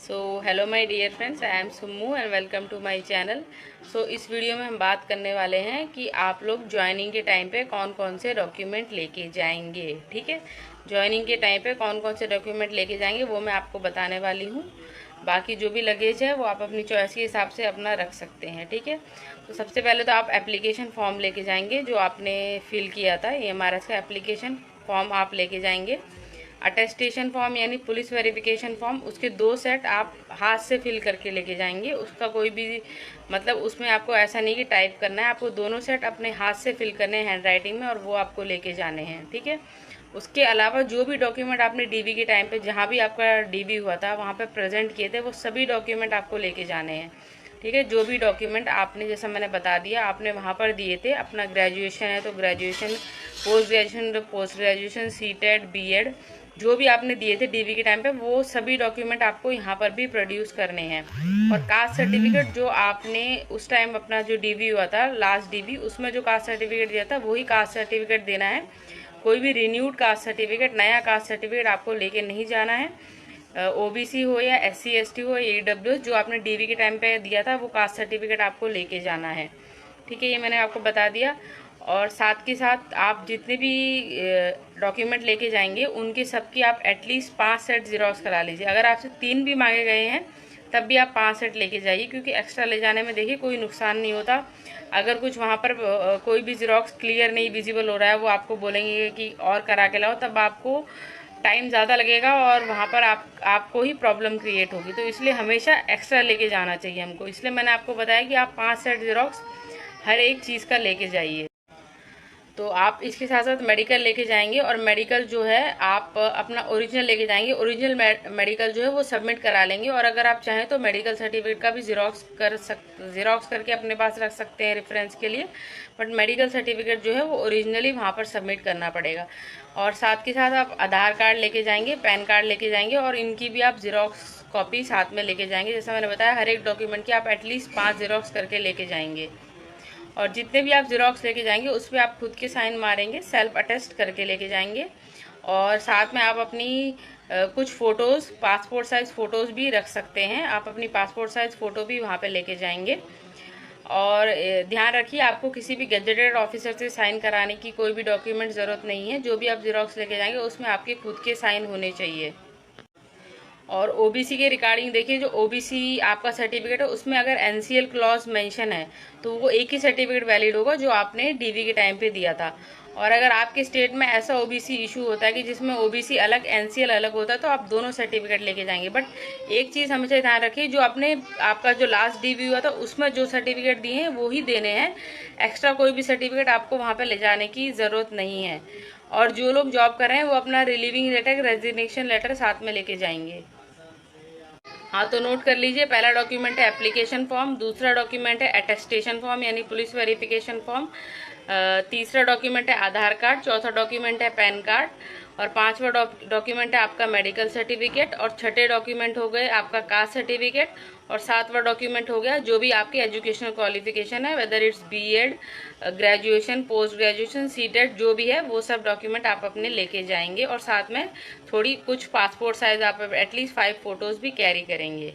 So hello my dear friends, I am Summu and welcome to my channel. So इस video में हम बात करने वाले हैं कि आप लोग ज्वाइनिंग के टाइम पे कौन कौन से डॉक्यूमेंट लेके जाएंगे। ठीक है, ज्वाइनिंग के टाइम पे कौन कौन से डॉक्यूमेंट लेके जाएंगे वो मैं आपको बताने वाली हूँ। बाकी जो भी लगेज है वो आप अपनी चॉइस के हिसाब से अपना रख सकते हैं। ठीक है, तो सबसे पहले तो आप एप्लीकेशन फॉर्म लेके जाएंगे जो आपने फिल किया था। EMRS का एप्लीकेशन फॉर्म आप लेके जाएंगे। अटेस्टेशन फॉर्म यानी पुलिस वेरिफिकेशन फॉर्म, उसके 2 सेट आप हाथ से फिल करके लेके जाएंगे। उसका कोई भी मतलब उसमें आपको ऐसा नहीं कि टाइप करना है, आपको दोनों सेट अपने हाथ से फिल करने हैं हैंड राइटिंग में, और वो आपको लेके जाने हैं। ठीक है, उसके अलावा जो भी डॉक्यूमेंट आपने डीवी के टाइम पे जहाँ भी आपका डीवी हुआ था वहाँ पे प्रेजेंट किए थे, वो सभी डॉक्यूमेंट आपको लेके जाने हैं। ठीक है, जो भी डॉक्यूमेंट आपने, जैसा मैंने बता दिया, आपने वहाँ पर दिए थे। अपना ग्रेजुएशन है तो ग्रेजुएशन, पोस्ट ग्रेजुएशन तो पोस्ट ग्रेजुएशन, सीटेट, बीएड, जो भी आपने दिए थे डीवी के टाइम पे, वो सभी डॉक्यूमेंट आपको यहाँ पर भी प्रोड्यूस करने हैं। और कास्ट सर्टिफिकेट जो आपने उस टाइम अपना जो डीवी हुआ था, लास्ट डीवी, उसमें जो कास्ट सर्टिफिकेट दिया था वही कास्ट सर्टिफिकेट देना है। कोई भी रिन्यूड कास्ट सर्टिफिकेट, नया कास्ट सर्टिफिकेट आपको लेके नहीं जाना है। ओबीसी हो या SC ST हो या EWS, जो आपने डीवी के टाइम पे दिया था वो कास्ट सर्टिफिकेट आपको लेके जाना है। ठीक है, ये मैंने आपको बता दिया। और साथ के साथ आप जितने भी डॉक्यूमेंट लेके जाएंगे उनकी सबकी आप एटलीस्ट 5 सेट जीरोक्स करा लीजिए। अगर आपसे 3 भी मांगे गए हैं तब भी आप 5 सेट लेके जाइए, क्योंकि एक्स्ट्रा ले जाने में देखिए कोई नुकसान नहीं होता। अगर कुछ वहाँ पर कोई भी जीरोक्स क्लियर नहीं विजिबल हो रहा है, वो आपको बोलेंगे कि और करा के लाओ, तब आपको टाइम ज़्यादा लगेगा और वहाँ पर आपको ही प्रॉब्लम क्रिएट होगी। तो इसलिए हमेशा एक्स्ट्रा लेके जाना चाहिए हमको। इसलिए मैंने आपको बताया कि आप 5 सेट जीरोक्स हर एक चीज़ का लेके जाइए। तो आप इसके साथ साथ मेडिकल लेके जाएंगे, और मेडिकल जो है आप अपना ओरिजिनल लेके जाएंगे। ओरिजिनल मेडिकल जो है वो सबमिट करा लेंगे, और अगर आप चाहें तो मेडिकल सर्टिफिकेट का भी जीरोक्स करके अपने पास रख सकते हैं रेफरेंस के लिए। बट मेडिकल सर्टिफिकेट जो है वो ओरिजिनली वहाँ पर सबमिट करना पड़ेगा। और साथ के साथ आप आधार कार्ड लेके जाएंगे, पैन कार्ड लेके जाएंगे, और इनकी भी आप जीरोक्स कॉपी साथ में लेके जाएंगे। जैसा मैंने बताया, हर एक डॉक्यूमेंट की आप एटलीस्ट 5 जीरोक्स करके लेके जाएंगे। और जितने भी आप जीरोक्स लेके जाएंगे उस पर आप खुद के साइन मारेंगे, सेल्फ अटेस्ट करके लेके जाएंगे। और साथ में आप अपनी कुछ फ़ोटोज़, पासपोर्ट साइज़ फ़ोटोज़ भी रख सकते हैं। आप अपनी पासपोर्ट साइज़ फ़ोटो भी वहाँ पे लेके जाएंगे। और ध्यान रखिए, आपको किसी भी गजेटेड ऑफिसर से साइन कराने की कोई भी डॉक्यूमेंट ज़रूरत नहीं है। जो भी आप जीरोक्स लेके जाएंगे उसमें आपके खुद के साइन होने चाहिए। और ओबीसी के रिगार्डिंग देखिए, जो ओबीसी आपका सर्टिफिकेट है उसमें अगर NCL क्लॉज मेंशन है तो वो एक ही सर्टिफिकेट वैलिड होगा जो आपने डीवी के टाइम पे दिया था। और अगर आपके स्टेट में ऐसा ओबीसी इशू होता है कि जिसमें ओबीसी अलग NCL अलग होता है, तो आप दोनों सर्टिफिकेट लेके जाएंगे। बट एक चीज़ हमेशा ध्यान रखिए, जो आपने आपका जो लास्ट डीवी हुआ था उसमें जो सर्टिफिकेट दिए हैं वो ही देने हैं। एक्स्ट्रा कोई भी सर्टिफिकेट आपको वहाँ पर ले जाने की ज़रूरत नहीं है। और जो लोग जॉब कर रहे हैं वो अपना रिलीविंग लेटर, रेजिग्नेशन लेटर साथ में लेके जाएंगे। हाँ, तो नोट कर लीजिए, पहला डॉक्यूमेंट है एप्लीकेशन फॉर्म, दूसरा डॉक्यूमेंट है अटेस्टेशन फॉर्म यानी पुलिस वेरिफिकेशन फॉर्म, तीसरा डॉक्यूमेंट है आधार कार्ड, चौथा डॉक्यूमेंट है पैन कार्ड, और पांचवा डॉक्यूमेंट है आपका मेडिकल सर्टिफिकेट, और छठे डॉक्यूमेंट हो गए आपका कास्ट सर्टिफिकेट, और सातवां डॉक्यूमेंट हो गया जो भी आपकी एजुकेशनल क्वालिफिकेशन है, whether it's BEd, graduation, post graduation, CTET, जो भी है वो सब डॉक्यूमेंट आप अपने लेके जाएंगे। और साथ में थोड़ी कुछ पासपोर्ट साइज आप एटलीस्ट 5 फोटोज भी कैरी करेंगे।